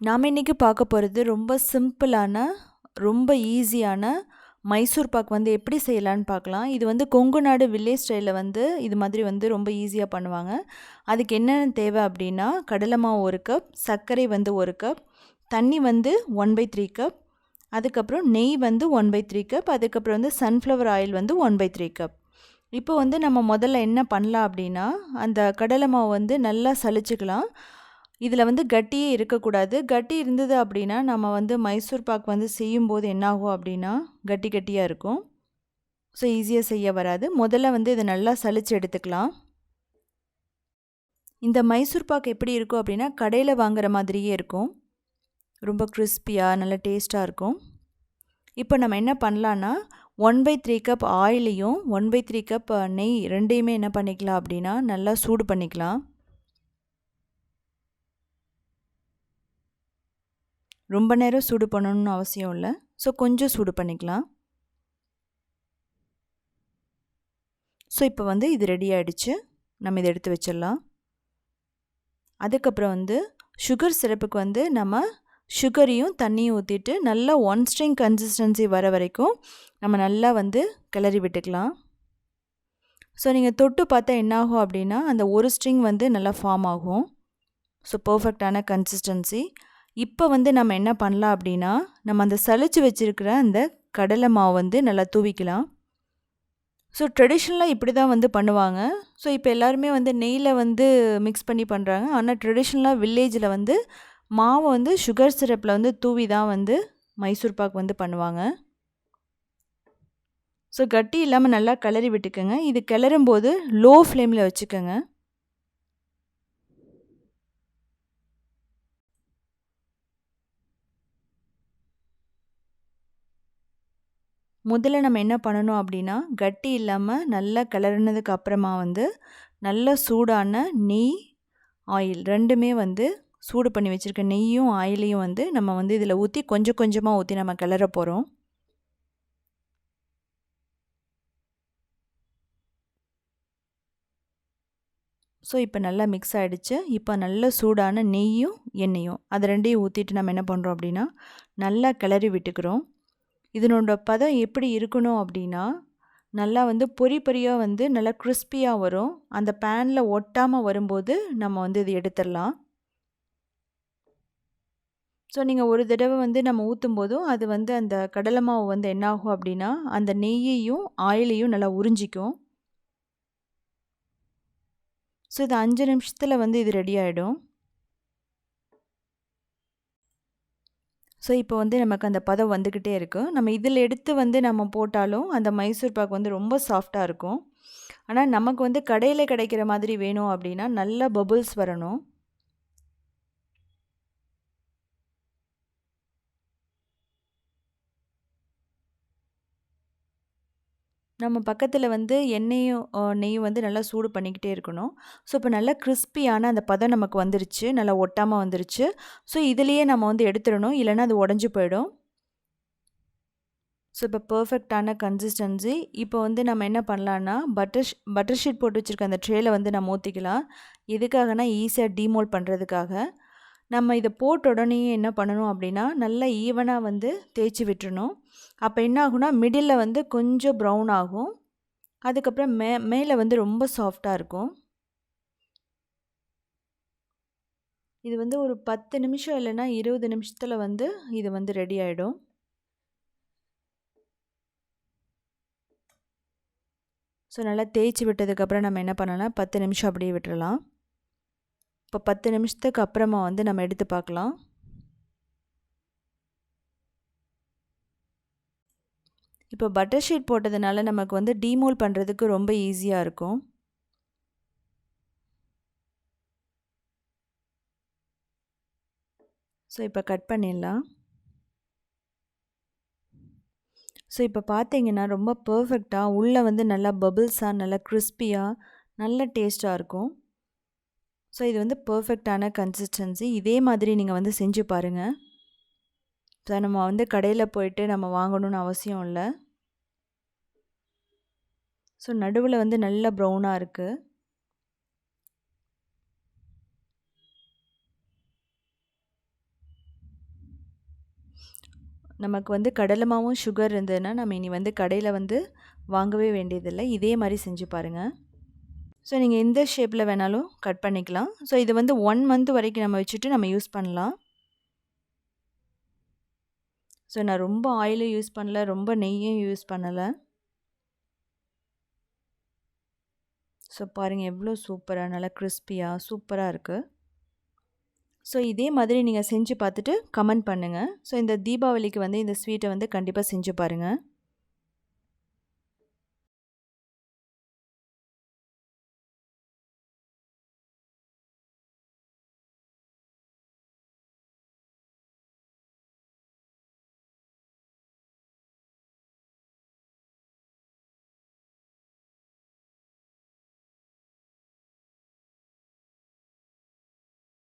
நாம் இன்றைக்கி பார்க்க போகிறது ரொம்ப சிம்பிளான ரொம்ப ஈஸியான மைசூர் பாக் வந்து எப்படி செய்யலான்னு பார்க்கலாம். இது வந்து கொங்குநாடு வில்லேஜ் ஸ்டைலில் வந்து இது மாதிரி வந்து ரொம்ப ஈஸியாக பண்ணுவாங்க. அதுக்கு என்னென்ன தேவை அப்படின்னா, கடலை மாவு 1 கப், சர்க்கரை வந்து 1 கப், தண்ணி வந்து 1/3 கப், அதுக்கப்புறம் நெய் வந்து 1/3 கப், அதுக்கப்புறம் வந்து சன்ஃப்ளவர் ஆயில் வந்து 1/3 கப். இப்போ வந்து நம்ம முதல்ல என்ன பண்ணலாம் அப்படின்னா, அந்த கடலை மாவு வந்து நல்லா சலிச்சுக்கலாம். இதில் வந்து கட்டியே இருக்கக்கூடாது. கட்டி இருந்தது அப்படின்னா நம்ம வந்து மைசூர் பாக் வந்து செய்யும்போது என்னாகும் அப்படின்னா கட்டி கட்டியாக இருக்கும். ஸோ ஈஸியாக செய்ய வராது. முதல்ல வந்து இதை நல்லா சலிச்சு எடுத்துக்கலாம். இந்த மைசூர் பாக் எப்படி இருக்கும் அப்படின்னா கடையில் வாங்குற மாதிரியே இருக்கும். ரொம்ப கிறிஸ்பியாக நல்ல டேஸ்ட்டாக இருக்கும். இப்போ நம்ம என்ன பண்ணலான்னா 1/3 கப் ஆயிலையும் 1/3 கப் நெய் ரெண்டையுமே என்ன பண்ணிக்கலாம் அப்படின்னா நல்லா சூடு பண்ணிக்கலாம். ரொம்ப நேரம் சூடு பண்ணணும்னு அவசியம் இல்லை. ஸோ கொஞ்சம் சூடு பண்ணிக்கலாம். ஸோ இப்போ வந்து இது ரெடி ஆகிடுச்சு. நம்ம இதை எடுத்து வச்சிடலாம். அதுக்கப்புறம் வந்து சுகர் சிரப்புக்கு வந்து நம்ம சுகரையும் தண்ணியும் ஊற்றிட்டு நல்லா 1 ஸ்ட்ரிங் கன்சிஸ்டன்சி வர வரைக்கும் நம்ம நல்லா வந்து கிளறி விட்டுக்கலாம். ஸோ நீங்கள் தொட்டு பார்த்தா என்னாகும் அப்படின்னா அந்த ஒரு ஸ்ட்ரிங் வந்து நல்லா ஃபார்ம் ஆகும். ஸோ பர்ஃபெக்டான கன்சிஸ்டன்சி. இப்போ வந்து நம்ம என்ன பண்ணலாம் அப்படின்னா நம்ம அந்த சலிச்சு வச்சுருக்கிற அந்த கடலை மாவு வந்து நல்லா தூவிக்கலாம். ஸோ ட்ரெடிஷ்னலாக இப்படி தான் வந்து பண்ணுவாங்க. ஸோ இப்போ எல்லாருமே வந்து நெய்யில் வந்து மிக்ஸ் பண்ணி பண்ணுறாங்க. ஆனால் ட்ரெடிஷ்னலாக வில்லேஜில் வந்து மாவை வந்து சுகர் சிரப்பில் வந்து தூவி தான் வந்து மைசூர் பாக் வந்து பண்ணுவாங்க. ஸோ கட்டி இல்லாமல் நல்லா கிளறி விட்டுக்கோங்க. இது கிளறும்போது லோ ஃப்ளேமில் வச்சுக்கோங்க. முதல்ல நம்ம என்ன பண்ணணும் அப்படின்னா கட்டி இல்லாமல் நல்லா கிளறினதுக்கு அப்புறமா வந்து நல்ல சூடான நெய் ஆயில் ரெண்டுமே வந்து சூடு பண்ணி வச்சுருக்க நெய்யும் ஆயிலையும் வந்து நம்ம வந்து இதில் ஊற்றி கொஞ்சம் கொஞ்சமாக ஊற்றி நம்ம கிளற போகிறோம். ஸோ இப்போ நல்லா மிக்ஸ் ஆகிடுச்சு. இப்போ நல்ல சூடான நெய்யும் எண்ணெயும் அது ரெண்டையும் ஊற்றிட்டு நம்ம என்ன பண்ணுறோம் அப்படின்னா நல்லா கிளறி விட்டுக்கிறோம். இதனோட பதம் எப்படி இருக்கணும் அப்படின்னா நல்லா வந்து பொரி பொரியாக வந்து நல்லா கிறிஸ்பியாக வரும். அந்த பேனில் ஒட்டாமல் வரும்போது நம்ம வந்து இது எடுத்துடலாம். ஸோ நீங்கள் ஒரு தடவை வந்து நம்ம ஊற்றும் போதும் அது வந்து அந்த கடலை மாவு வந்து என்னாகும் அப்படின்னா அந்த நெய்யையும் ஆயிலையும் நல்லா உறிஞ்சிக்கும். ஸோ இது 5 நிமிஷத்தில் வந்து இது ரெடி ஆகிடும். ஸோ இப்போ வந்து நமக்கு அந்த பதம் வந்துக்கிட்டே இருக்குது. நம்ம இதில் எடுத்து வந்து நம்ம போட்டாலும் அந்த மைசூர் பாக் வந்து ரொம்ப சாஃப்டாக இருக்கும். ஆனால் நமக்கு வந்து கடையில் கிடைக்கிற மாதிரி வேணும் அப்படின்னா நல்ல பபுள்ஸ் வரணும். நம்ம பக்கத்தில் வந்து எண்ணெயும் நெய்யும் வந்து நல்லா சூடு பண்ணிக்கிட்டே இருக்கணும். ஸோ இப்போ நல்லா கிறிஸ்பியான அந்த பதம் நமக்கு வந்துருச்சு. நல்லா ஒட்டாமல் வந்துருச்சு. ஸோ இதுலேயே நம்ம வந்து எடுத்துடணும். இல்லைன்னா அது உடஞ்சி போயிடும். ஸோ இப்போ பர்ஃபெக்டான கன்சிஸ்டன்சி. இப்போ வந்து நம்ம என்ன பண்ணலான்னா பட்டர் ஷீட் போட்டு வச்சுருக்க அந்த ட்ரேயில் வந்து நம்ம ஊற்றிக்கலாம். எதுக்காகனா ஈஸியாக டீமோல்ட் பண்ணுறதுக்காக. நம்ம இதை போட்ட உடனே என்ன பண்ணணும் அப்படின்னா நல்லா ஈவனாக வந்து தேய்ச்சி விட்டுறணும். அப்போ என்ன ஆகும்னா மிடில் வந்து கொஞ்சம் ப்ரௌன் ஆகும். அதுக்கப்புறம் மேலே வந்து ரொம்ப சாஃப்டாக இருக்கும். இது வந்து ஒரு 10 நிமிஷம் இல்லைன்னா 20 நிமிஷத்தில் வந்து இது வந்து ரெடி ஆகிடும். ஸோ நல்லா தேய்ச்சி விட்டதுக்கப்புறம் நம்ம என்ன பண்ணலாம் 10 நிமிஷம் அப்படியே விட்டுறலாம். இப்போ 10 நிமிஷத்துக்கு அப்புறமா வந்து நம்ம எடுத்து பார்க்கலாம். இப்போ பட்டர் ஷீட் போட்டதுனால நமக்கு வந்து டீமோல்ட் பண்ணுறதுக்கு ரொம்ப ஈஸியாக இருக்கும். ஸோ இப்போ கட் பண்ணிடலாம். ஸோ இப்போ பார்த்தீங்கன்னா ரொம்ப பர்ஃபெக்டாக உள்ளே வந்து நல்லா பபிள்ஸாக நல்லா கிறிஸ்பியாக நல்ல டேஸ்ட்டாக இருக்கும். ஸோ இது வந்து பர்ஃபெக்டான கன்சிஸ்டன்சி. இதே மாதிரி நீங்கள் வந்து செஞ்சு பாருங்கள். ஸோ நம்ம வந்து கடையில் போயிட்டு நம்ம வாங்கணும்னு அவசியம் இல்லை. ஸோ நடுவில் வந்து நல்ல ப்ரௌனாக இருக்குது. நமக்கு வந்து கடலை மாவும் சுகர் இருந்ததுன்னா நம்ம இனி வந்து கடையில் வந்து வாங்கவே வேண்டியதில்லை. இதே மாதிரி செஞ்சு பாருங்கள். ஸோ நீங்கள் எந்த ஷேப்பில் வேணாலும் கட் பண்ணிக்கலாம். ஸோ இது வந்து 1 மந்த் வரைக்கும் நம்ம வச்சுட்டு நம்ம யூஸ் பண்ணலாம். ஸோ நான் ரொம்ப ஆயிலும் யூஸ் பண்ணல, ரொம்ப நெய்யும் யூஸ் பண்ணலை. ஸோ பாருங்கள் எவ்வளோ சூப்பராக, நல்லா கிறிஸ்பியாக சூப்பராக இருக்குது. ஸோ இதே மாதிரி நீங்கள் செஞ்சு பார்த்துட்டு கமெண்ட் பண்ணுங்கள். ஸோ இந்த தீபாவளிக்கு வந்து இந்த ஸ்வீட்டை வந்து கண்டிப்பாக செஞ்சு பாருங்கள்.